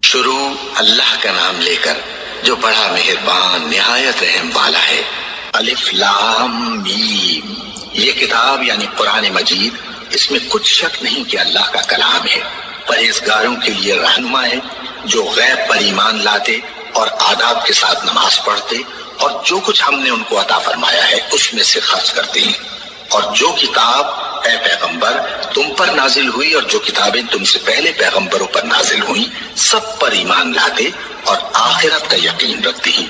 شروع اللہ کا نام لے کر جو بڑا مہربان نہایت رحم والا ہے۔ الف لام میم، یہ کتاب یعنی قرآن مجید، اس میں کچھ شک نہیں کہ اللہ کا کلام ہے، پرہیزگاروں کے لیے رہنما ہے، جو غیب پر ایمان لاتے اور آداب کے ساتھ نماز پڑھتے اور جو کچھ ہم نے ان کو عطا فرمایا ہے اس میں سے خرچ کرتے ہیں، اور جو کتاب اے پیغمبر تم پر نازل ہوئی اور جو کتابیں تم سے پہلے پیغمبروں پر نازل ہوئیں سب پر ایمان لاتے اور آخرت کا یقین رکھتے ہیں۔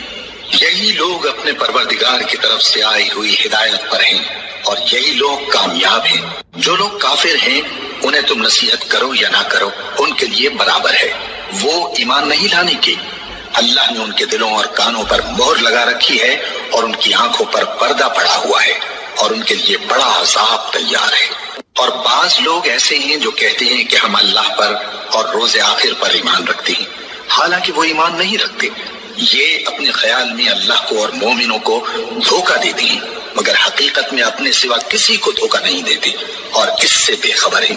یہی لوگ اپنے پروردگار کی طرف سے آئی ہوئی ہدایت پر ہیں اور یہی لوگ کامیاب ہیں۔ جو لوگ کافر ہیں انہیں تم نصیحت کرو یا نہ کرو ان کے لیے برابر ہے، وہ ایمان نہیں لانے کے۔ اللہ نے ان کے دلوں اور کانوں پر مہر لگا رکھی ہے اور ان کی آنکھوں پر پردہ پڑا ہوا ہے اور ان کے لیے بڑا عذاب تیار ہے۔ اور بعض لوگ ایسے ہیں جو کہتے ہیں کہ ہم اللہ پر اور روز آخر پر ایمان رکھتے ہیں، حالانکہ وہ ایمان نہیں رکھتے۔ یہ اپنے خیال میں اللہ کو اور مومنوں کو دھوکہ دیتے ہیں، مگر حقیقت میں اپنے سوا کسی کو دھوکہ نہیں دیتے اور اس سے بے خبر ہیں۔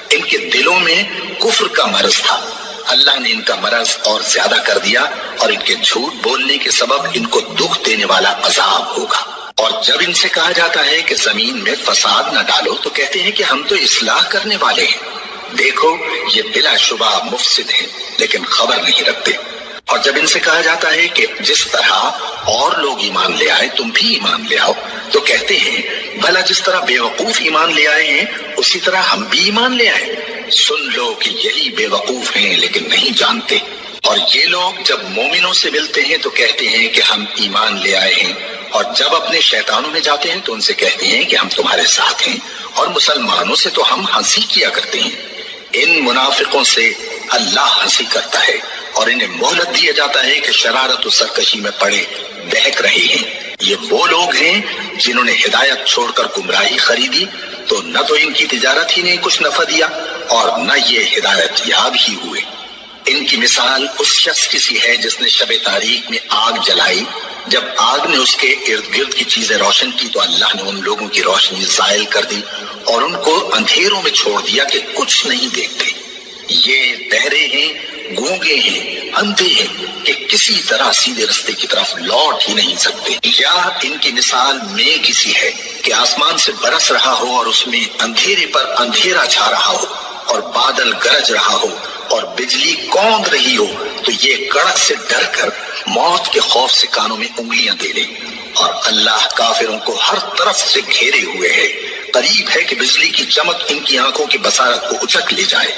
ان کے دلوں میں کفر کا مرض تھا، اللہ نے ان کا مرض اور زیادہ کر دیا اور ان کے جھوٹ بولنے کے سبب ان کو دکھ دینے والا عذاب ہوگا۔ اور جب ان سے کہا جاتا ہے کہ زمین میں فساد نہ ڈالو تو کہتے ہیں کہ ہم تو اصلاح کرنے والے ہیں، دیکھو یہ بلا شبہ مفسد ہیں لیکن خبر نہیں رکھتے۔ اور جب ان سے کہا جاتا ہے کہ جس طرح اور لوگ ایمان لے آئے تم بھی ایمان لے آؤ تو کہتے ہیں بھلا جس طرح بے وقوف ایمان لے آئے ہیں اسی طرح ہم بھی ایمان لے آئے۔ سن لو کہ یہی بے وقوف ہیں لیکن نہیں جانتے۔ اور یہ لوگ جب مومنوں سے ملتے ہیں تو کہتے ہیں کہ ہم ایمان لے آئے ہیں، اور جب اپنے شیطانوں میں جاتے ہیں تو ان سے کہتے ہیں کہ ہم تمہارے ساتھ ہیں، اور مسلمانوں سے تو ہم ہنسی کیا کرتے ہیں۔ ان منافقوں سے اللہ ہنسی کرتا ہے اور انہیں مہلت دیا جاتا ہے کہ شرارت و سرکشی میں پڑے بہک رہے ہیں۔ یہ وہ لوگ ہیں جنہوں نے ہدایت چھوڑ کر گمراہی خریدی تو نہ تو ان کی تجارت ہی نے کچھ نفع دیا اور نہ یہ ہدایت یاب ہی ہوئے۔ ان کی مثال اس شخص کی سی ہے جس نے شب تاریک میں آگ جلائی، جب آگ نے اس کے ارد گرد کی چیزیں روشن کی تو اللہ نے ان لوگوں کی روشنی زائل کر دی اور ان کو اندھیروں میں چھوڑ دیا کہ کچھ نہیں دیکھتے۔ یہ بہرے ہیں، گونگے ہیں، اندھے ہیں کہ کسی طرح سیدھے رستے کی طرف لوٹ ہی نہیں سکتے۔ یا ان کی مثال میں کسی ہے کہ آسمان سے برس رہا ہو اور اس میں اندھیرے پر اندھیرا چھا رہا ہو اور بادل گرج رہا ہو اور بجلی کوند رہی ہو تو یہ کڑک سے ڈر کر موت کے خوف سے کانوں میں انگلیاں دے لے۔ اور اللہ کافروں کو ہر طرف سے گھیرے ہوئے ہے، قریب ہے کہ بجلی کی چمک ان کی آنکھوں کی بصارت کو اچک لے جائے۔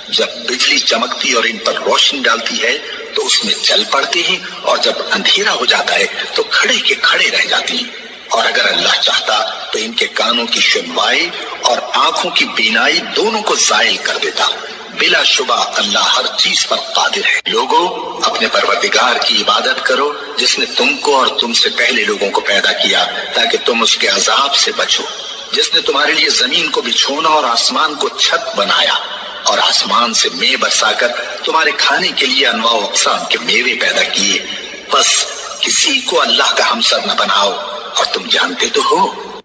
جب بجلی چمکتی اور ان پر روشنی ڈالتی ہے تو اس میں چل پڑتے ہیں، اور جب اندھیرا ہو جاتا ہے تو کھڑے کے کھڑے رہ جاتے ہیں۔ اور اگر اللہ چاہتا تو ان کے کانوں کی سنوائی اور آنکھوں کی بینائی دونوں کو زائل کر دیتا۔ بلا شبہ اللہ ہر چیز پر قادر ہے۔ لوگوں اپنے پروردگار کی عبادت کرو جس نے تم کو اور تم سے پہلے لوگوں کو پیدا کیا تاکہ تم اس کے عذاب سے بچو، جس نے تمہارے لیے زمین کو بچھونا اور آسمان کو چھت بنایا اور آسمان سے مے برسا کر تمہارے کھانے کے لیے انواع و اقسام کے میوے پیدا کیے۔ بس کسی کو اللہ کا ہمسر نہ بناؤ اور تم جانتے تو ہو۔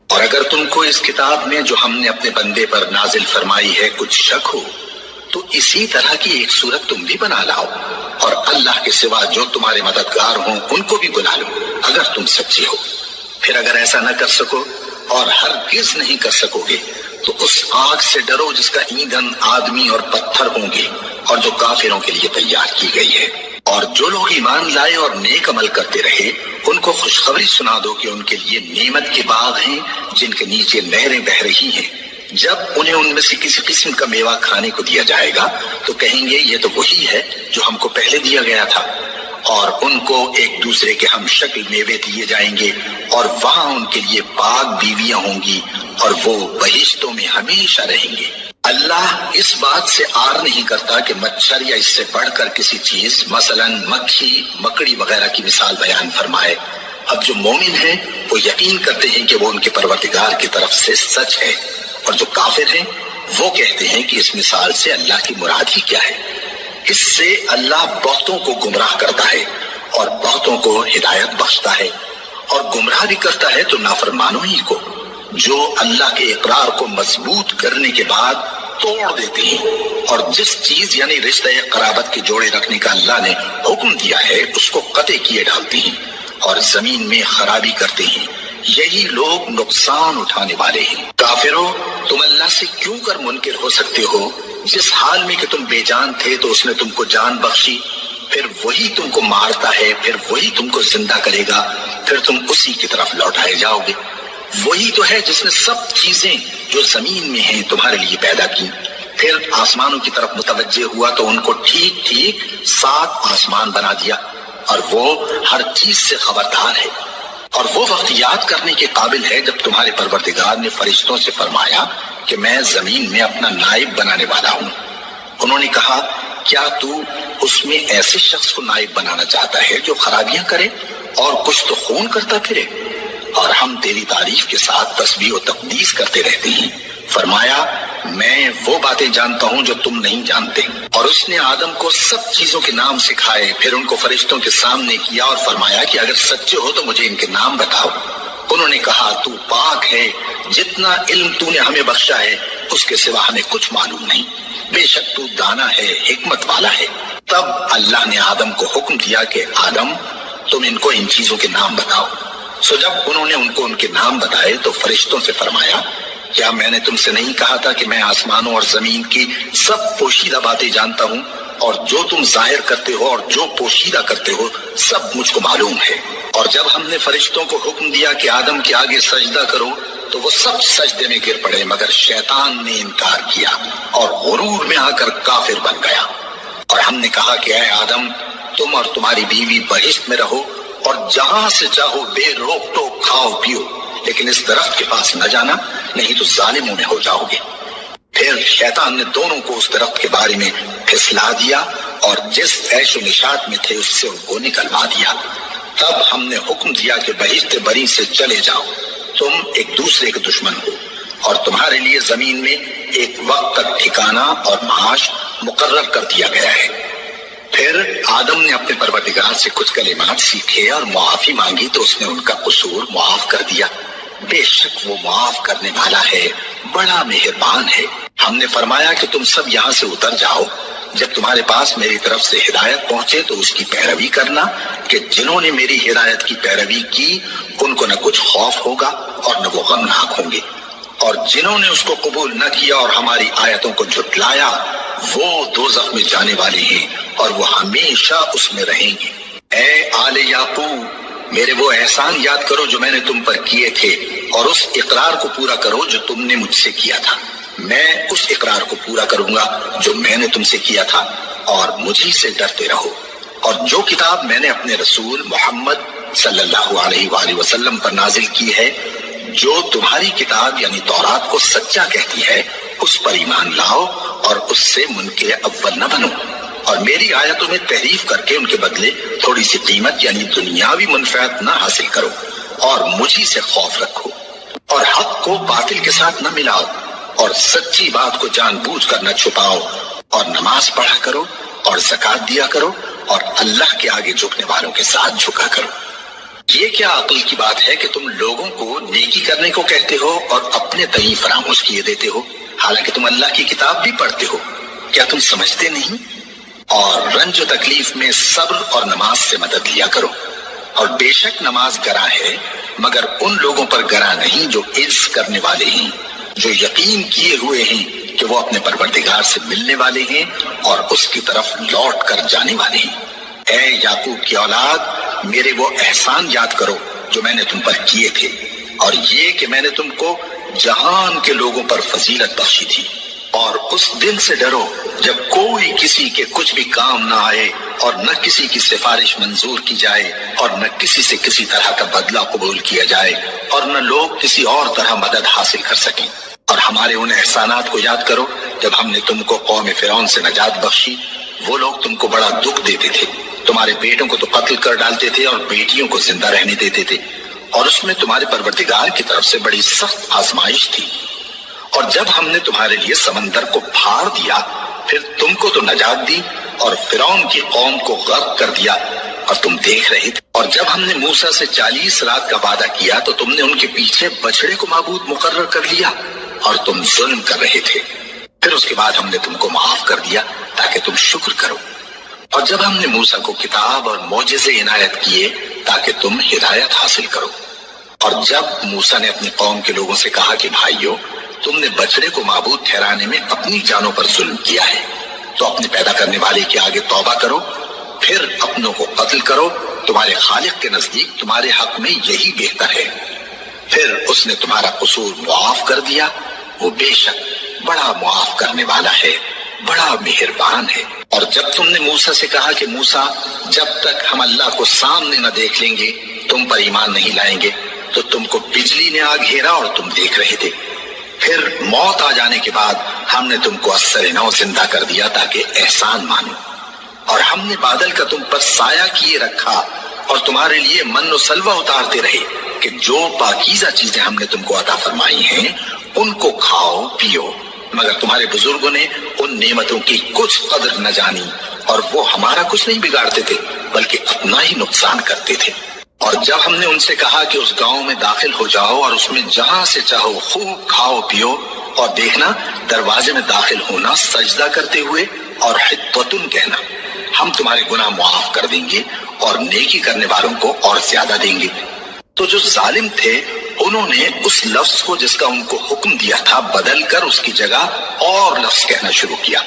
اور اگر تم کو اس کتاب میں جو ہم نے اپنے بندے پر نازل فرمائی ہے کچھ شک ہو تو اسی طرح کی ایک صورت تم بھی بنا لاؤ اور اللہ کے سوا جو تمہارے مددگار ہوں ان کو بھی بلا لو اگر تم سچے ہو۔ پھر اگر ایسا نہ کر سکو اور ہرگز نہیں کر سکو گے تو اس آگ سے ڈرو جس کا ایندھن آدمی اور پتھر ہوں گے اور جو کافروں کے لیے تیار کی گئی ہے۔ اور جو لوگ ایمان لائے اور نیک عمل کرتے رہے ان کو خوشخبری سنا دو کہ ان کے لیے نعمت کے باغ ہیں جن کے نیچے نہریں بہہ رہی ہیں۔ جب انہیں ان میں سے کسی قسم کا میوہ کھانے کو دیا جائے گا تو کہیں گے یہ تو وہی ہے جو ہم کو پہلے دیا گیا تھا، اور ان کو ایک دوسرے کے ہم شکل میوے دیے جائیں گے اور وہاں ان کے لیے پاک بیویاں ہوں گی اور وہ بہشتوں میں ہمیشہ رہیں گے۔ اللہ اس بات سے آر نہیں کرتا کہ مچھر یا اس سے بڑھ کر کسی چیز مثلا مکھی، مکڑی وغیرہ کی مثال بیان فرمائے۔ اب جو مومن ہیں وہ یقین کرتے ہیں کہ وہ ان کے پروردگار کی طرف سے سچ ہے، اور جو کافر ہیں وہ کہتے ہیں کہ اس مثال سے اللہ کی مراد ہی کیا ہے۔ اس سے اللہ بہتوں کو گمراہ کرتا ہے اور بہتوں کو ہدایت بخشتا ہے، اور گمراہ بھی کرتا ہے تو نافرمانوں ہی کو، جو اللہ کے اقرار کو مضبوط کرنے کے بعد توڑ دیتے ہیں، اور جس چیز یعنی رشتہ قرابت کے جوڑے رکھنے کا اللہ نے حکم دیا ہے اس کو قطع کیے ڈالتے ہیں اور زمین میں خرابی کرتے ہیں۔ یہی لوگ نقصان اٹھانے والے ہیں۔ کافرو، تم اللہ سے کیوں کر منکر ہو سکتے ہو؟ جس حال میں کہ تم بے جان تھے تو اس نے تم کو جان بخشی، پھر وہی تم کو مارتا ہے، پھر وہی تم کو زندہ کرے گا، پھر تم اسی کی طرف لوٹائے جاؤ گے۔ وہی تو ہے جس نے سب چیزیں جو زمین میں ہیں تمہارے لیے پیدا کی، پھر آسمانوں کی طرف متوجہ ہوا تو ان کو ٹھیک ٹھیک 7 آسمان بنا دیا، اور وہ ہر چیز سے خبردار ہے۔ اور وہ وقت یاد کرنے کے قابل ہے جب تمہارے پروردگار نے فرشتوں سے فرمایا کہ میں زمین میں اپنا نائب بنانے والا ہوں۔ انہوں نے کہا، کیا تو اس میں ایسے شخص کو نائب بنانا چاہتا ہے جو خرابیاں کرے اور کچھ تو خون کرتا پھرے؟ اور ہم تیری تعریف کے ساتھ تسبیح و تقدیس کرتے رہتے ہیں۔ فرمایا، میں وہ باتیں جانتا ہوں جو تم نہیں جانتے۔ اور اس نے آدم کو سب چیزوں کے نام سکھائے، پھر ان کو فرشتوں کے سامنے کیا اور فرمایا کہ اگر سچے ہو تو مجھے ان کے نام بتاؤ۔ انہوں نے کہا، تو پاک ہے، جتنا علم تو نے ہمیں بخشا ہے اس کے سوا ہمیں کچھ معلوم نہیں، بے شک تو دانا ہے، حکمت والا ہے۔ تب اللہ نے آدم کو حکم دیا کہ آدم، تم ان کو ان چیزوں کے نام بتاؤ۔ سو جب انہوں نے ان کو ان کے نام بتائے تو فرشتوں سے فرمایا، کیا میں نے تم سے نہیں کہا تھا کہ میں آسمانوں اور زمین کی سب پوشیدہ باتیں جانتا ہوں، اور جو تم ظاہر کرتے ہو اور جو پوشیدہ کرتے ہو سب مجھ کو معلوم ہے۔ اور جب ہم نے فرشتوں کو حکم دیا کہ آدم کے آگے سجدہ کرو تو وہ سب سجدے میں گر پڑے، مگر شیطان نے انکار کیا اور غرور میں آ کر کافر بن گیا۔ اور ہم نے کہا کہ اے آدم، تم اور تمہاری بیوی بہشت میں رہو اور جہاں سے چاہو بے روک ٹوک کھاؤ پیو، لیکن اس درخت کے پاس نہ جانا، نہیں تو ظالموں میں ہو جاؤ گے۔ پھر شیطان نے دونوں کو اس درخت کے بارے میں پھسلا دیا اور جس عیش و نشاط میں تھے اس سے ان کو نکلوا دیا۔ تب ہم نے حکم دیا کہ بہشت بری سے چلے جاؤ، تم ایک دوسرے کے دشمن ہو، اور تمہارے لیے زمین میں ایک وقت تک ٹھکانہ اور معاش مقرر کر دیا گیا ہے۔ پھر آدم نے اپنے پروردگار سے کچھ کلمات سیکھے اور معافی مانگی تو اس نے ان کا قصور معاف کر دیا۔ بے شک وہ معاف کرنے والا ہے، بڑا مہربان ہے۔ ہم نے فرمایا کہ تم سب یہاں سے اتر جاؤ، جب تمہارے پاس میری طرف سے ہدایت پہنچے تو اس کی پیروی کرنا، کہ جنہوں نے میری ہدایت کی پیروی کی ان کو نہ کچھ خوف ہوگا اور نہ وہ غمناک ہوں گے، اور جنہوں نے اس کو قبول نہ کیا اور ہماری آیتوں کو جھٹلایا وہ دوزخ میں جانے والے ہیں اور وہ ہمیشہ اس میں رہیں گے۔ اے آل یعقوب، میرے وہ احسان یاد کرو جو میں نے تم پر کیے تھے، اور اس اقرار کو پورا کرو جو تم نے مجھ سے کیا تھا۔ میں اس اقرار کو پورا کروں گا جو میں نے تم سے کیا تھا، اور مجھی سے ڈرتے رہو۔ اور جو کتاب میں نے اپنے رسول محمد صلی اللہ علیہ وآلہ وسلم پر نازل کی ہے، جو تمہاری کتاب یعنی تورات کو سچا کہتی ہے، اس پر ایمان لاؤ اور اس سے منکر اول نہ بنو، اور میری آیتوں میں تحریف کر کے ان کے بدلے تھوڑی سی قیمت یعنی دنیاوی منفعت نہ حاصل کرو، اور مجھی سے خوف رکھو، اور حق کو باطل کے ساتھ نہ ملاؤ، اور سچی بات کو جان بوجھ کر نہ چھپاؤ، اور نماز پڑھا کرو اور زکوٰۃ دیا کرو، اور اللہ کے آگے جھکنے والوں کے ساتھ جھکا کرو۔ یہ کیا عقل کی بات ہے کہ تم لوگوں کو نیکی کرنے کو کہتے ہو اور اپنے تئیں فراموش کیے دیتے ہو، حالانکہ تم اللہ کی کتاب بھی پڑھتے ہو؟ کیا تم سمجھتے نہیں؟ اور رنج و تکلیف میں صبر اور نماز سے مدد لیا کرو، اور بے شک نماز گراں ہے، مگر ان لوگوں پر گراں نہیں جو عجز کرنے والے ہیں، جو یقین کیے ہوئے ہیں کہ وہ اپنے پروردگار سے ملنے والے ہیں اور اس کی طرف لوٹ کر جانے والے ہیں۔ اے یعقوب کی اولاد، میرے وہ احسان یاد کرو جو میں نے تم پر کیے تھے، اور یہ کہ میں نے تم کو جہان کے لوگوں پر فضیلت بخشی تھی۔ اور اس دن سے ڈرو جب کوئی کسی کے کچھ بھی کام نہ آئے، اور نہ کسی کی سفارش منظور کی جائے، اور نہ کسی سے کسی طرح کا بدلہ قبول کیا جائے، اور نہ لوگ کسی اور طرح مدد حاصل کر سکیں۔ اور ہمارے ان احسانات کو یاد کرو جب ہم نے تم کو قوم فرعون سے نجات بخشی۔ وہ لوگ تم کو بڑا دکھ دیتے تھے، تمہارے بیٹوں کو تو قتل کر ڈالتے تھے اور بیٹیوں کو زندہ رہنے دیتے تھے، اور اس میں تمہارے پروردگار کی طرف سے بڑی سخت آزمائش تھی۔ اور جب ہم نے تمہارے لیے سمندر کو پھاڑ دیا، پھر تم کو تو نجات دی اور فرعون کی قوم کو غرق کر دیا، اور تم دیکھ رہے تھے۔ اور جب ہم نے موسیٰ سے 40 رات کا وعدہ کیا تو تم نے ان کے پیچھے بچڑے کو معبود مقرر کر لیا، اور تم ظلم کر رہے تھے۔ پھر اس کے بعد ہم نے تم کو معاف کر دیا تاکہ تم شکر کرو۔ اور جب ہم نے موسیٰ کو کتاب اور معجزے عنایت کیے تاکہ تم ہدایت حاصل کرو۔ اور جب موسیٰ نے اپنی قوم کے لوگوں سے کہا کہ بھائیو، تم نے بچڑے کو معبود ٹھہرانے میں اپنی جانوں پر ظلم کیا ہے، تو اپنے پیدا کرنے والے کے آگے توبہ کرو، پھر اپنوں کو قتل کرو، تمہارے خالق کے نزدیک تمہارے حق میں یہی بہتر ہے۔ پھر اس نے تمہارا قصور معاف کر دیا، وہ بے شک بڑا معاف کرنے والا ہے، بڑا مہربان ہے۔ اور جب تم نے موسیٰ سے کہا کہ موسیٰ، جب تک ہم اللہ کو سامنے نہ دیکھ لیں گے تم پر ایمان نہیں لائیں گے، تو تم کو بجلی نے آ گھیرا اور تم دیکھ رہے تھے۔ پھر موت آ جانے کے بعد ہم نے تم کو اثر نو زندہ کر دیا تاکہ احسان مانو۔ اور ہم نے بادل کا تم پر سایہ کیے رکھا اور تمہارے لیے من و سلوہ اتارتے رہے کہ جو پاکیزہ چیزیں ہم نے تم کو عطا فرمائی ہیں ان کو کھاؤ پیو، مگر تمہارے بزرگوں نے ان نعمتوں کی کچھ قدر نہ جانی، اور وہ ہمارا کچھ نہیں بگاڑتے تھے بلکہ اپنا ہی نقصان کرتے تھے۔ اور جب ہم نے ان سے کہا کہ اس گاؤں میں داخل ہو جاؤ اور اس میں جہاں سے چاہو خوب کھاؤ پیو، اور دیکھنا دروازے میں داخل ہونا سجدہ کرتے ہوئے اور حطوتن کہنا، ہم تمہارے گناہ معاف کر دیں گے اور نیکی کرنے والوں کو اور زیادہ دیں گے۔ تو جو ظالم تھے انہوں نے اس لفظ کو جس کا ان کو حکم دیا تھا بدل کر اس کی جگہ اور لفظ کہنا شروع کیا،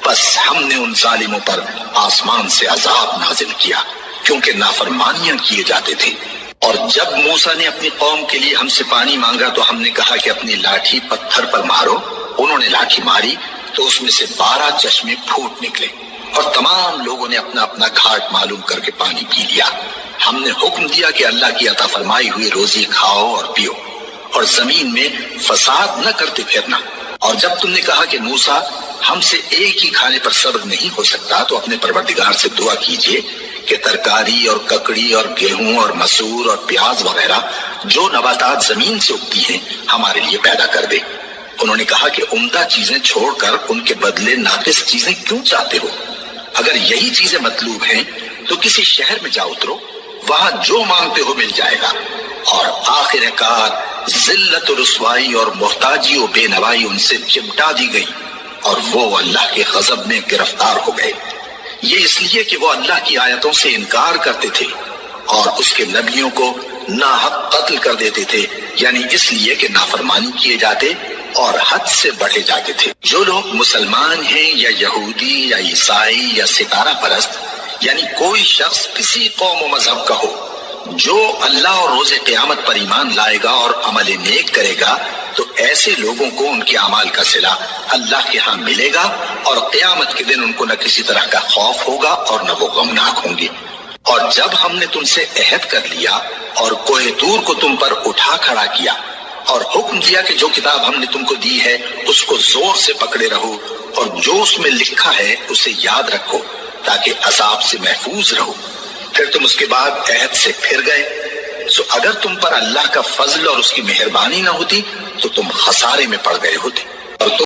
بس ہم نے ان ظالموں پر آسمان سے عذاب نازل کیا کیونکہ نافرمانیاں کیے جاتے تھے۔ اور جب موسیٰ نے اپنی قوم کے لیے ہم سے پانی مانگا تو ہم نے کہا کہ اپنی لاٹھی پتھر پر مارو۔ انہوں نے لاٹھی ماری تو اس میں سے 12 چشمے پھوٹ نکلے اور تمام لوگوں نے اپنا اپنا گھاٹ معلوم کر کے پانی پی لیا۔ ہم نے حکم دیا کہ اللہ کی عطا فرمائی ہوئی روزی کھاؤ اور پیو اور زمین میں فساد نہ کرتے پھرنا۔ اور جب تم نے کہا کہ موسیٰ ہم سے ایک ہی کھانے پر صبر نہیں ہو سکتا تو اپنے پروردگار سے دعا کیجئے کہ ترکاری اور ککڑی اور گیہوں اور مسور اور پیاز وغیرہ جو نباتات زمین سے اگتی ہیں ہمارے لیے پیدا کر دے۔ انہوں نے کہا کہ عمدہ چیزیں چھوڑ کر ان کے بدلے ناقص چیزیں کیوں چاہتے ہو؟ اگر یہی چیزیں مطلوب ہیں تو کسی شہر میں جا اترو، وہاں جو مانگتے ہو مل جائے گا۔ اور آخر کار ذلت و رسوائی اور محتاجی و بے نوائی ان سے چمٹا دی گئی اور وہ اللہ کے غضب میں گرفتار ہو گئے۔ یہ اس لیے کہ وہ اللہ کی آیتوں سے انکار کرتے تھے اور اس کے نبیوں کو ناحق قتل کر دیتے تھے، یعنی اس لیے کہ نافرمانی کیے جاتے اور حد سے بڑھے جاتے تھے۔ جو لوگ مسلمان ہیں یا یہودی یا عیسائی یا ستارہ پرست، یعنی کوئی شخص کسی قوم و مذہب کا ہو، جو اللہ اور روز قیامت پر ایمان لائے گا اور عمل نیک کرے گا تو ایسے لوگوں کو ان کے اعمال کا صلہ اللہ کے ہاں ملے گا، اور قیامت کے دن ان کو نہ کسی طرح کا خوف ہوگا اور نہ وہ غمناک ہوں گے۔ اور جب ہم نے تم سے عہد کر لیا اور کوہ طور کو تم پر اٹھا کھڑا کیا اور حکم دیا کہ جو کتاب ہم نے تم کو دی ہے اس کو زور سے پکڑے رہو اور جو اس میں لکھا ہے اسے یاد رکھو تاکہ عذاب سے محفوظ رہو، پھر تم اس کے بعد عہد سے پھر گئے، سو اگر تم پر اللہ کا فضل اور اس کی مہربانی نہ ہوتی تو تم خسارے میں پڑ گئے ہوتے۔